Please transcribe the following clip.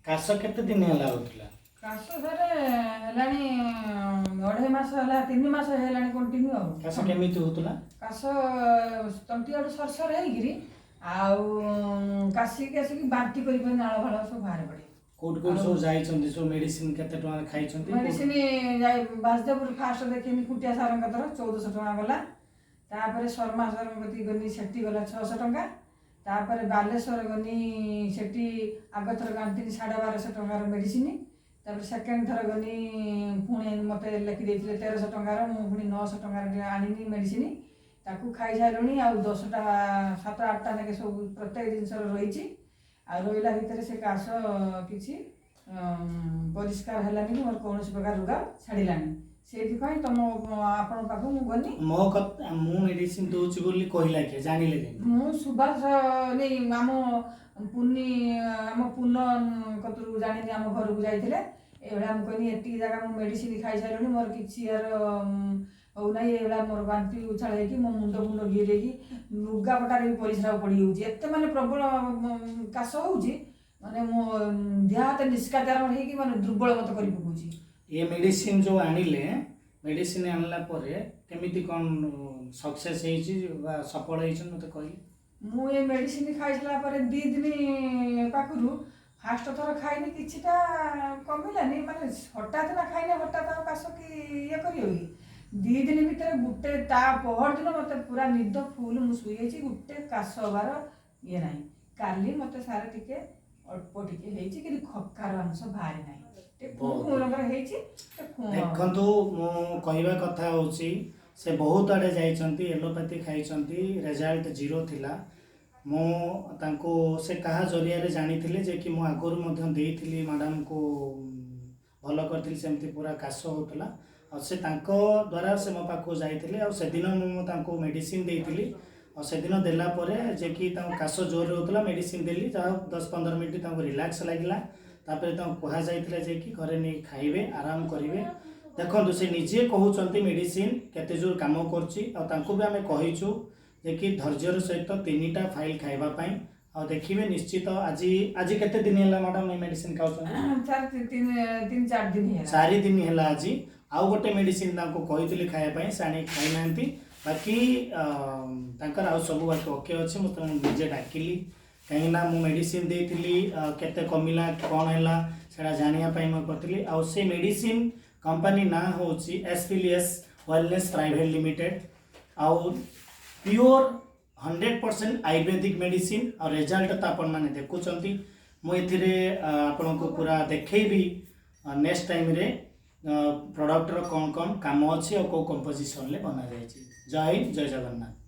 काश केते दिन है होता काश सारे हेलानी 2.5 मास है 3 मास हेलानी कंटिन्यू आ काश केमिति होतला काश तंटी आड़ सरसर है काशी काशिक बांती कर नाड़ फाड़ सब बाहर पड़े कोट कोट सब जाइछन्ति सब मेडिसिन केते टका खाइछन्ति मेडिसिन जाय बासदेवपुर फास्ट देखिनी कुटिया सार कतर 1400 टका गला तापर शर्मा सर गति गनी सेठी गला 600 टका तापर बालेश्वर गनी सेठी आग थर गांती 1250 टकार मेडिसिन तापर सेकेंड थर गनी पुणी मते लेखि देथिले 1300 टकार मु पुणी 900 टकार आनिनी मेडिसिन ताकू खाई साइलुनी आ 10टा 7-8टा नेके सब प्रत्येक जिनस रही आ रहा भितर से काश किसी परिष्कार है मोर कौन प्रकार रोग छाड़ानी से तुम आपण पाख गनी मो मु मेडिसिन दोछि बोली कहला के जानिले के मु सुभाष नहीं आम पुन्नी आम पुन्न कतरू जानी आम घर को जाइए एभला कहनी एति जगह मु मेडिसिन खाई सारे मोर किसी यार हो ना ये मोर बांती उछाल हो मो मुंड मुंड गिरे लुगापटार भी परिश्रा पड़ी होते माने प्रबल काश हो माने मो देह हाथ निष्काचार होगी माने दुर्बल मत कर पकाउछि ये मेडिसिन जो आनिले मेडिसिन आनला परे केमिति कोन सक्सेस हेछि बा सफल हेछि मते कहली मु ये मेडिसिन खाइसला परे 2 दिन पाखरु फास्ट थर खाइनी किछिटा कमिलानी माने हठात ना खाइने हठात काश कि ये करियो 2 दिन भितर गुटे ता पहर दिन मते पूरा निद फुल मु सुई गुटे काश हबार ये ना काली मते सारे टिके अल्प टिके हेछि कि खक्कार अंश बाहरी ना देखु मो कहवा कथा होची से बहुत आड़े जाइछन्ति एलोपैथी खाइछन्ति रिजल्ट 0 थिला मो तांको से कहा जरिया रे जानिथिले जे कि मो आगुर मध्य देइथिली मैडम को भलो करथिली सेमति पूरा काश होतला और से तांको द्वारा से मो पाखो जाइथिले और से दिन मो तांको मेडिसिन देइथिली और से दिन देला परे जे कि तांको काश जोर रे होतला मेडिसिन देली जा 10-15 मिनिट तांको रिलैक्स लागिला तापर कह जाइथिले जे कि घरे नहीं खाइबे आराम करिवे देखो से निजे कहउचंती मेडिसिन केते जोर काम करची और तांको भी हमें कहिचु जे कि धैर्यर सहित 3टा फाइल खाइबा पई और देखिबे निश्चित आज आज केते दिन हैला मैडम ए मेडिसिन खाउछन 3-4 दिन हैला 4 दिन हैला आज आउ गोटे मेडिसिन तांको कहितली खाइबा पई साने खाइ नांती बाकी तांकर आउ सब बाकी ओके अछि म त निजे डाकिली कहीं ना मु मेडिसिन देइथिली केते कमिला कोन हैला सेडा जानिया पई म करथिली आ से मेडिसिन कंपनी ना होची एसपीएस वेलनेस प्राइवेट लिमिटेड आ प्योर 100% आयुर्वेदिक मेडिसिन और रिजल्ट तो आपण माने देखुचंती मु एथिरे आपण को पूरा देखैबी नेक्स्ट टाइम रे प्रोडक्ट रो कोन कोन काम अछि और को कंपोजिशन ले बना जाय छी जय हिंद जय जगन्नाथ।